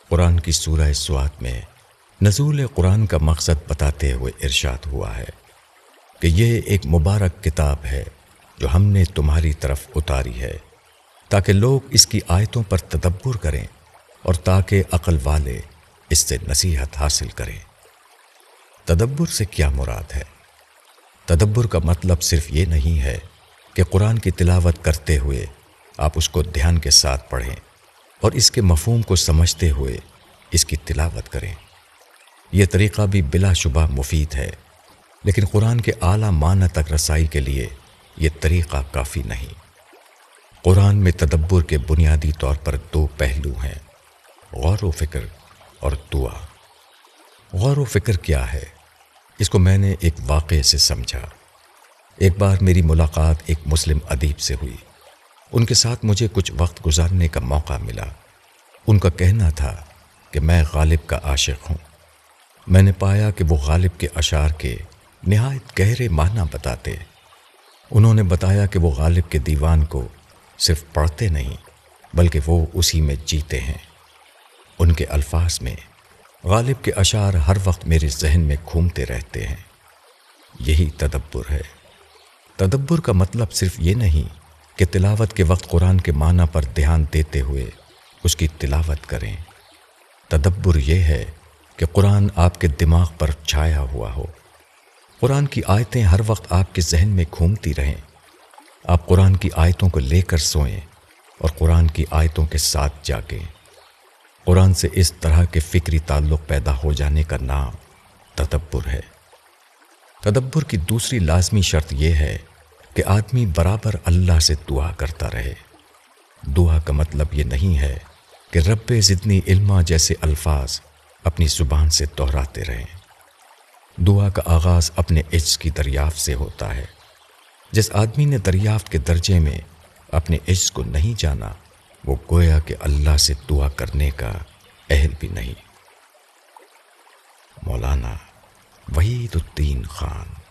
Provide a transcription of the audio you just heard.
قرآن کی سورہ سوات میں نزول قرآن کا مقصد بتاتے ہوئے ارشاد ہوا ہے کہ یہ ایک مبارک کتاب ہے جو ہم نے تمہاری طرف اتاری ہے تاکہ لوگ اس کی آیتوں پر تدبر کریں اور تاکہ عقل والے اس سے نصیحت حاصل کریں۔ تدبر سے کیا مراد ہے؟ تدبر کا مطلب صرف یہ نہیں ہے کہ قرآن کی تلاوت کرتے ہوئے آپ اس کو دھیان کے ساتھ پڑھیں اور اس کے مفہوم کو سمجھتے ہوئے اس کی تلاوت کریں۔ یہ طریقہ بھی بلا شبہ مفید ہے، لیکن قرآن کے اعلیٰ معنی تک رسائی کے لیے یہ طریقہ کافی نہیں۔ قرآن میں تدبر کے بنیادی طور پر دو پہلو ہیں، غور و فکر اور دعا۔ غور و فکر کیا ہے؟ اس کو میں نے ایک واقعے سے سمجھا۔ ایک بار میری ملاقات ایک مسلم ادیب سے ہوئی۔ ان کے ساتھ مجھے کچھ وقت گزارنے کا موقع ملا۔ ان کا کہنا تھا کہ میں غالب کا عاشق ہوں۔ میں نے پایا کہ وہ غالب کے اشعار کے نہایت گہرے معنی بتاتے۔ انہوں نے بتایا کہ وہ غالب کے دیوان کو صرف پڑھتے نہیں بلکہ وہ اسی میں جیتے ہیں۔ ان کے الفاظ میں غالب کے اشعار ہر وقت میرے ذہن میں گھومتے رہتے ہیں۔ یہی تدبر ہے۔ تدبر کا مطلب صرف یہ نہیں کہ تلاوت کے وقت قرآن کے معنی پر دھیان دیتے ہوئے اس کی تلاوت کریں۔ تدبر یہ ہے کہ قرآن آپ کے دماغ پر چھایا ہوا ہو، قرآن کی آیتیں ہر وقت آپ کے ذہن میں گھومتی رہیں، آپ قرآن کی آیتوں کو لے کر سوئیں اور قرآن کی آیتوں کے ساتھ جاگیں۔ قرآن سے اس طرح کے فکری تعلق پیدا ہو جانے کا نام تدبر ہے۔ تدبر کی دوسری لازمی شرط یہ ہے کہ آدمی برابر اللہ سے دعا کرتا رہے۔ دعا کا مطلب یہ نہیں ہے کہ رب زدنی علما جیسے الفاظ اپنی زبان سے دہراتے رہیں۔ دعا کا آغاز اپنے عجز کی دریافت سے ہوتا ہے۔ جس آدمی نے دریافت کے درجے میں اپنے عجز کو نہیں جانا، وہ گویا کہ اللہ سے دعا کرنے کا اہل بھی نہیں۔ مولانا وحید الدین خان۔